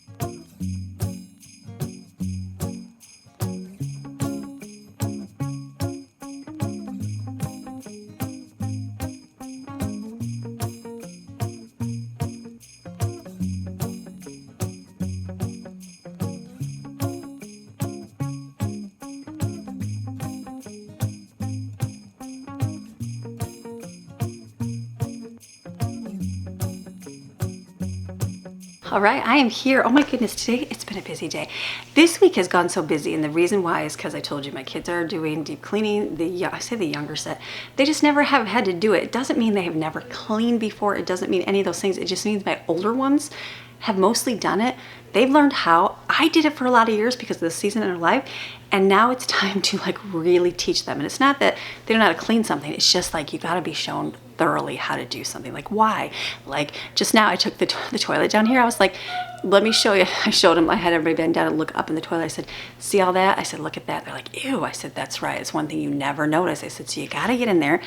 All right, I am here. Oh my goodness, today it's been a busy day. This week has gone so busy, and the reason why is because I told you my kids are doing deep cleaning. I say the younger set. They just never have had to do it. It doesn't mean they have never cleaned before. It doesn't mean any of those things. It just means my older ones have mostly done it. They've learned how. I did it for a lot of years because of the season in their life, and now it's time to like really teach them. And it's not that they don't know how to clean something. It's just like you got to be shown thoroughly how to do something. Like why? Like just now I took the toilet down here. I was like, let me show you. I showed them. I had everybody bend down and look up in the toilet. I said, see all that? I said, look at that. They're like, ew. I said, that's right. It's one thing you never notice. I said, so you got to get in there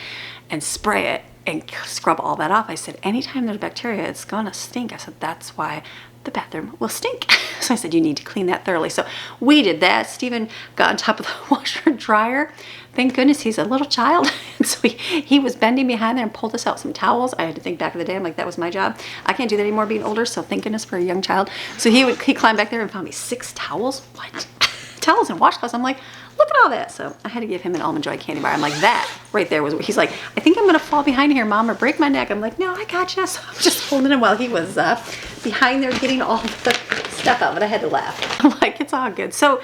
and spray it and scrub all that off. I said, anytime there's bacteria, it's gonna stink. I said, that's why the bathroom will stink. So I said, you need to clean that thoroughly. So we did that. Steven got on top of the washer and dryer. Thank goodness he's a little child. And so he was bending behind there and pulled us out some towels. I had to think back in the day. I'm like, that was my job. I can't do that anymore being older. So thank goodness for a young child. So he climbed back there and found me 6 towels. What? Towels and washcloths. I'm like, look at all that. So I had to give him an Almond Joy candy bar. I'm like, that right there was, he's like, I think I'm gonna fall behind here, Mom, or break my neck. I'm like, no, I gotcha. So I'm just holding him while he was behind there getting all the stuff out, but I had to laugh. I'm like, it's all good. So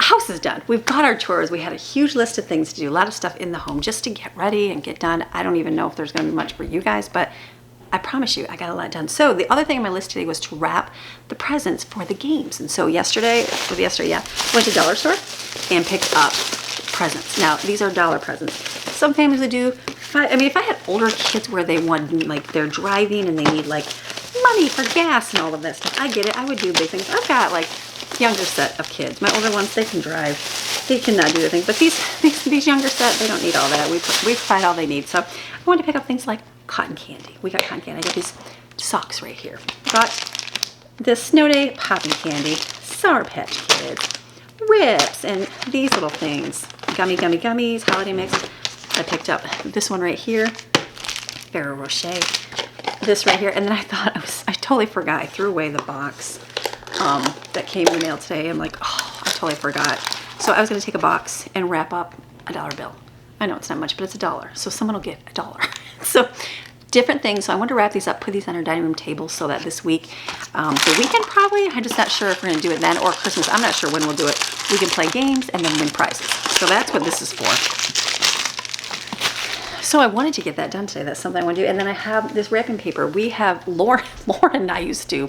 house is done. We've got our chores. We had a huge list of things to do, a lot of stuff in the home just to get ready and get done. I don't even know if there's gonna be much for you guys, but I promise you, I got a lot done. So the other thing on my list today was to wrap the presents for the games. And so yesterday, went to dollar store and picked up presents. Now, these are dollar presents. Some families would do, if I had older kids where they want, like, they're driving and they need, like, money for gas and all of that stuff, I get it. I would do big things. I've got, like, younger set of kids. My older ones, they can drive. They cannot do the things. But these younger set, they don't need all that. We provide all they need. So I wanted to pick up things like cotton candy. We got cotton candy. I got these socks right here. Got this Snow Day popping candy, Sour Patch Kids, Rips, and these little things. Gummies, holiday mix. I picked up this one right here, Ferrero Rocher. This right here, and then I totally forgot. I threw away the box that came in the mail today. I'm like, oh, I totally forgot. So I was gonna take a box and wrap up a $1 bill. I know it's not much, but it's $1. So someone will get $1. So different things. So I want to wrap these up, put these on our dining room table so that this week, the weekend probably, I'm just not sure if we're going to do it then or Christmas. I'm not sure when we'll do it. We can play games and then win prizes. So that's what this is for. So I wanted to get that done today. That's something I want to do. And then I have this wrapping paper. We have, Lauren and I used to,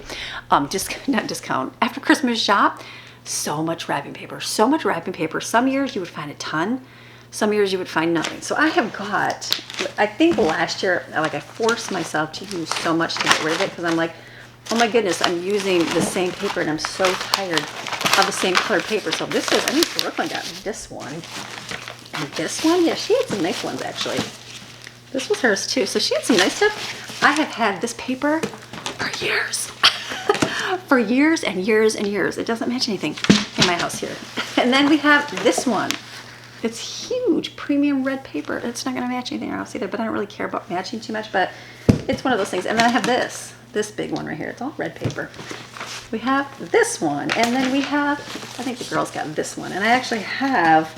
not discount, after Christmas shop, so much wrapping paper. Some years you would find a ton. Some years you would find nothing. So I have got, I think last year, like I forced myself to use so much to get rid of it because I'm like, oh my goodness, I'm using the same paper and I'm so tired of the same colored paper. So this is, I think Brooklyn got this one. And this one, yeah, she had some nice ones actually. This was hers too. So she had some nice stuff. I have had this paper for years. For years and years and years. It doesn't match anything in my house here. And then we have this one. It's huge, premium red paper. It's not gonna match anything else either, but I don't really care about matching too much, but it's one of those things. And then I have this big one right here. It's all red paper. We have this one, and then we have, I think the girls got this one. And I actually have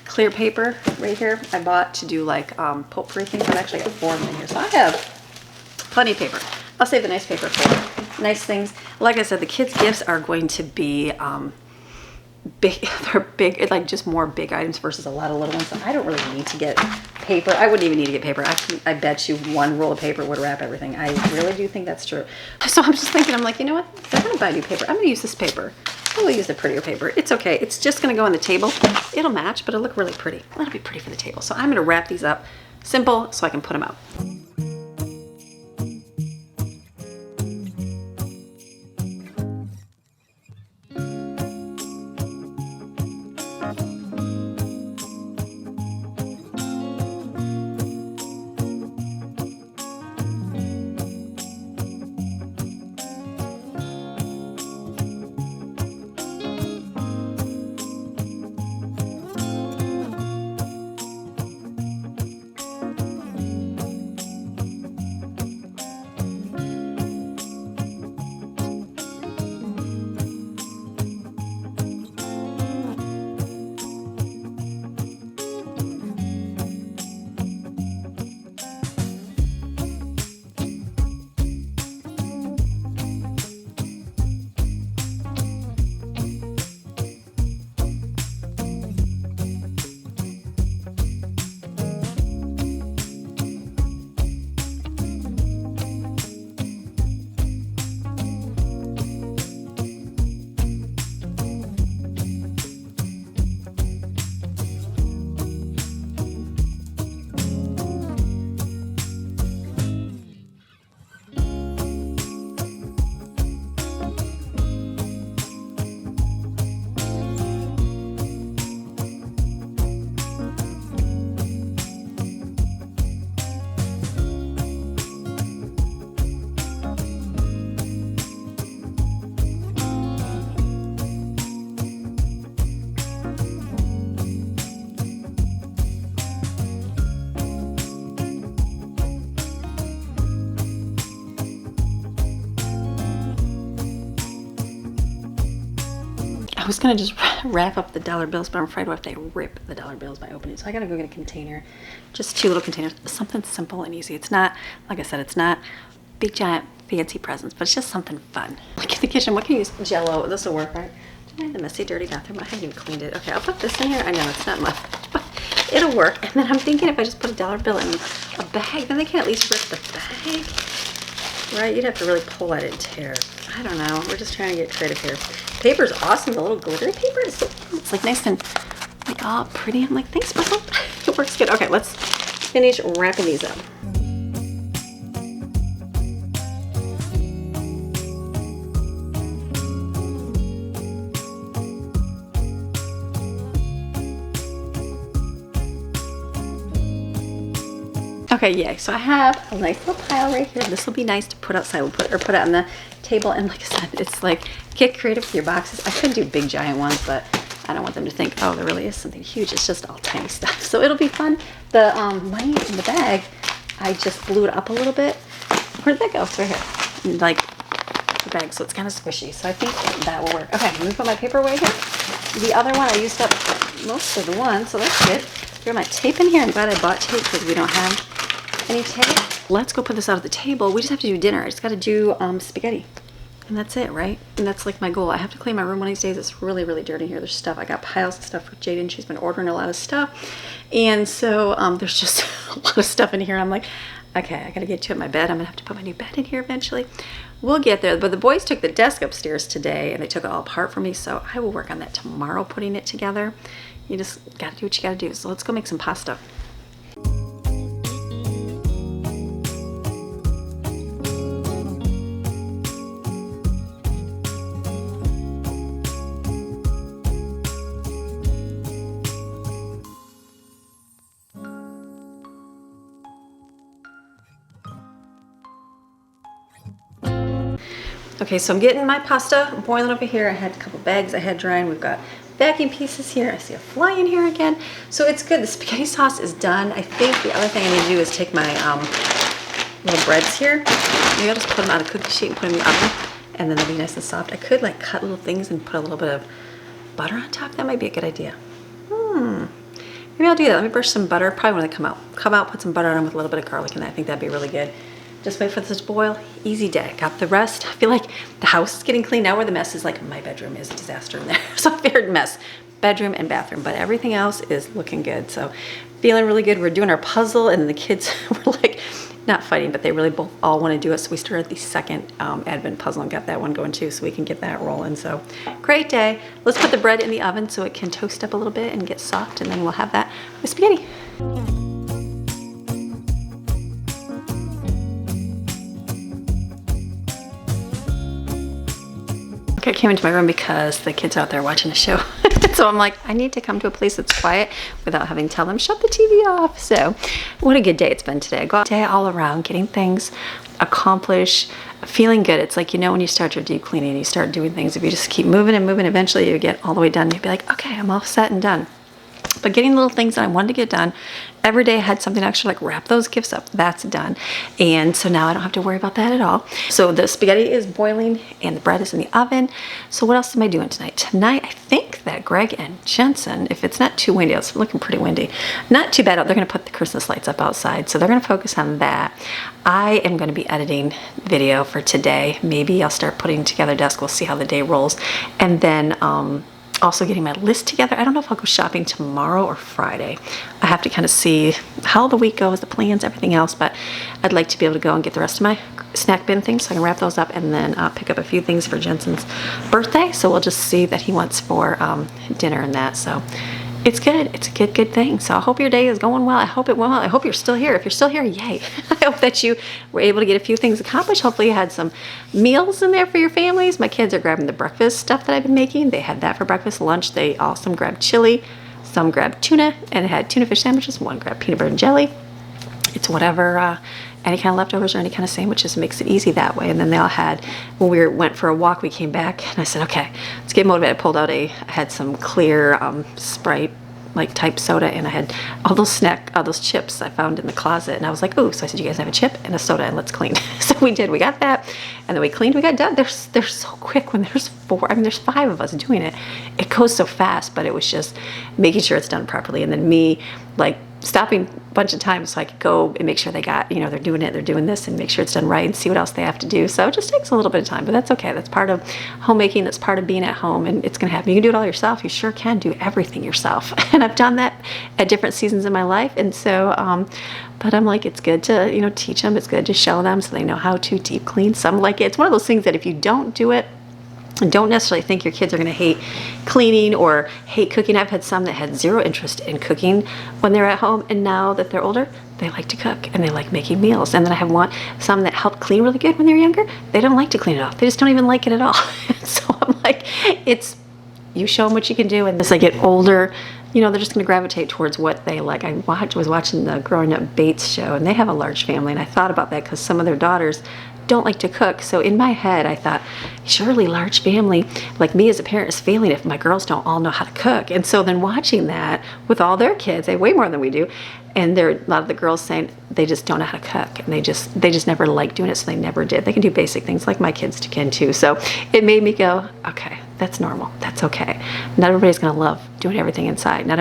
clear paper right here. I bought to do like potpourri things. I've actually got 4 of them in here. So I have plenty of paper. I'll save the nice paper for nice things. Like I said, the kids' gifts are going to be big. They're big, like just more big items versus a lot of little ones. So I don't really need to get paper. I wouldn't even need to get paper. I bet you 1 roll of paper would wrap everything. I really do think that's true. So I'm just thinking, I'm like, you know what? If I'm gonna buy new paper, I'm gonna use this paper. I will use the prettier paper. It's okay. It's just gonna go on the table. It'll match, but it'll look really pretty. It'll be pretty for the table. So I'm gonna wrap these up simple so I can put them out. I was gonna just wrap up the dollar bills, but I'm afraid what if they rip the dollar bills by opening. So I gotta go get a container, just 2 little containers, something simple and easy. It's not, like I said, it's not big giant fancy presents, but it's just something fun. Like in the kitchen, what can you use? Jello, this will work, right? Did I have the messy, dirty bathroom? I haven't even cleaned it. Okay, I'll put this in here. I know it's not much, but it'll work. And then I'm thinking if I just put a dollar bill in a bag, then they can at least rip the bag. Right, you'd have to really pull that and tear. I don't know, we're just trying to get creative here. Paper's awesome, the little glittery paper. It's like nice and like all pretty. I'm like, thanks, Bubble. It works good. Okay, let's finish wrapping these up. Okay, yay. So I have a nice little pile right here. This will be nice to put outside. We'll put it on the table. And like I said, it's like, get creative with your boxes. I could do big giant ones, but I don't want them to think, oh, there really is something huge. It's just all tiny stuff. So it'll be fun. The money in the bag, I just blew it up a little bit. Where did that go? It's right here. Like the bag, so it's kind of squishy. So I think that will work. Okay, let me put my paper away here. The other one, I used up most of the one, so that's good. Got my tape in here. I'm glad I bought tape because we don't have any tape. Let's go put this out at the table. We just have to do dinner. I just got to do spaghetti. And that's it, right? And that's like my goal. I have to clean my room one of these days. It's really, really dirty here. There's stuff. I got piles of stuff for Jaden. She's been ordering a lot of stuff. And so there's just a lot of stuff in here. I'm like, okay, I got to get to it. My bed. I'm going to have to put my new bed in here eventually. We'll get there. But the boys took the desk upstairs today and they took it all apart for me. So I will work on that tomorrow, putting it together. You just gotta do what you gotta do. So let's go make some pasta. Okay, so I'm getting my pasta boiling over here. I had a couple bags I had drying. We've got vacuum pieces here. I see a fly in here again. So it's good. The spaghetti sauce is done. I think the other thing I need to do is take my little breads here. Maybe I'll just put them on a cookie sheet and put them in the oven, and then they'll be nice and soft. I could like cut little things and put a little bit of butter on top. That might be a good idea. Maybe I'll do that. Let me brush some butter. Probably when they come out, put some butter on them with a little bit of garlic in that. I think that'd be really good. Just wait for this to boil. Easy day. Got the rest. I feel like the house is getting clean now. Where the mess is, like my bedroom is a disaster in there. So I figured mess, bedroom and bathroom, but everything else is looking good. So feeling really good. We're doing our puzzle, and the kids were like not fighting, but they really both all want to do it. So we started the second advent puzzle and got that one going too, so we can get that rolling. So great day. Let's put the bread in the oven so it can toast up a little bit and get soft, and then we'll have that with spaghetti. Okay, I came into my room because the kids are out there watching a show. So I'm like, I need to come to a place that's quiet without having to tell them, shut the TV off. So what a good day it's been today. I go out day all around, getting things accomplished, feeling good. It's like, you know, when you start your deep cleaning, you start doing things, if you just keep moving and moving, eventually you get all the way done. You'll be like, okay, I'm all set and done. But getting little things that I wanted to get done, every day I had something extra, like wrap those gifts up. That's done. And so now I don't have to worry about that at all. So the spaghetti is boiling and the bread is in the oven. So what else am I doing tonight? Tonight, I think that Greg and Jensen, if it's not too windy, it's looking pretty windy, not too bad out, they're going to put the Christmas lights up outside. So they're going to focus on that. I am going to be editing video for today. Maybe I'll start putting together desk. We'll see how the day rolls. And then, also getting my list together. I don't know if I'll go shopping tomorrow or Friday. I have to kind of see how the week goes, the plans, everything else, but I'd like to be able to go and get the rest of my snack bin things so I can wrap those up, and then pick up a few things for Jensen's birthday. So we'll just see that he wants for dinner and that. So it's good. It's a good thing. So I hope your day is going well. I hope it will. I hope you're still here. If you're still here, yay. I hope that you were able to get a few things accomplished. Hopefully you had some meals in there for your families. My kids are grabbing the breakfast stuff that I've been making. They had that for breakfast. Lunch, they some grabbed chili, some grabbed tuna, and had tuna fish sandwiches. One grabbed peanut butter and jelly. It's whatever, any kind of leftovers or any kind of sandwiches, makes it easy that way. And then they all had, when we went for a walk, we came back and I said, okay, let's get motivated. I pulled out I had some clear Sprite like type soda, and I had all those chips I found in the closet, and I was like, ooh. So I said, you guys have a chip and a soda, and let's clean. So we did. We got that, and then we cleaned. We got done. They're so quick when there's there's 5 of us doing it. It goes so fast, but it was just making sure it's done properly, and then me like stopping a bunch of times so I could go and make sure they got, they're doing this, and make sure it's done right, and see what else they have to do. So it just takes a little bit of time, but that's okay. That's part of homemaking. That's part of being at home, and it's gonna happen. You can do it all yourself. You sure can do everything yourself. And I've done that at different seasons in my life, and so but I'm like, it's good to teach them. It's good to show them so they know how to deep clean. Some like it. It's one of those things that if you don't do it, and don't necessarily think your kids are going to hate cleaning or hate cooking. I've had some that had zero interest in cooking when they're at home, and now that they're older, they like to cook and they like making meals. And then I have some that helped clean really good when they were younger. They don't like to clean it off. They just don't even like it at all. So I'm like, you show them what you can do, and as they get older, they're just going to gravitate towards what they like. I was watching the Growing Up Bates show, and they have a large family, and I thought about that because some of their daughters don't like to cook. So in my head, I thought, surely large family like me as a parent is failing if my girls don't all know how to cook. And so then watching that with all their kids, they way more than we do, and a lot of the girls saying they just don't know how to cook, and they just never liked doing it, so they never did. They can do basic things like my kids can too. So it made me go, okay, that's normal. That's okay. Not everybody's going to love doing everything inside. Not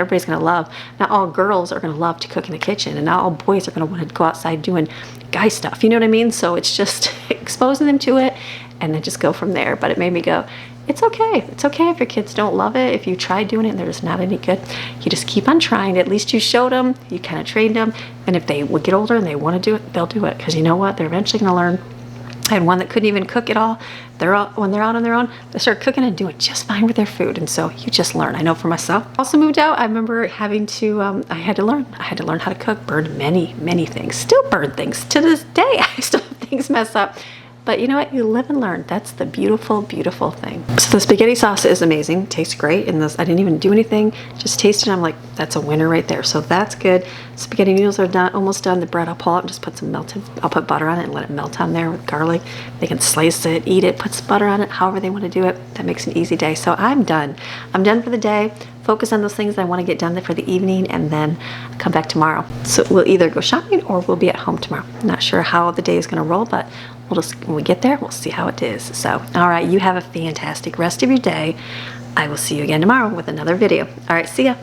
all girls are going to love to cook in the kitchen, and not all boys are going to want to go outside doing guy stuff. You know what I mean? So it's just exposing them to it, and then just go from there. But it made me go, it's okay. It's okay if your kids don't love it. If you try doing it and they're just not any good, you just keep on trying. At least you showed them, you kind of trained them, and if they would get older and they want to do it, they'll do it. Because you know what? They're eventually going to learn I had one that couldn't even cook at all. When they're out on their own, they start cooking and doing just fine with their food. And so you just learn. I know for myself. Also moved out, I remember having to, I had to learn how to cook, burn many things. Still burn things. To this day, I still have things mess up. But you know what? You live and learn. That's the beautiful, beautiful thing. So the spaghetti sauce is amazing. Tastes great. And this, I didn't even do anything. Just tasted it. I'm like, that's a winner right there. So that's good. Spaghetti noodles are done, almost done. The bread I'll pull out and just put some melted. I'll put butter on it and let it melt on there with garlic. They can slice it, eat it, put some butter on it, however they want to do it. That makes an easy day. So I'm done. I'm done for the day. Focus on those things I want to get done for the evening, and then come back tomorrow. So we'll either go shopping or we'll be at home tomorrow. Not sure how the day is going to roll, but when we get there, we'll see how it is. So, all right, you have a fantastic rest of your day. I will see you again tomorrow with another video. All right, see ya.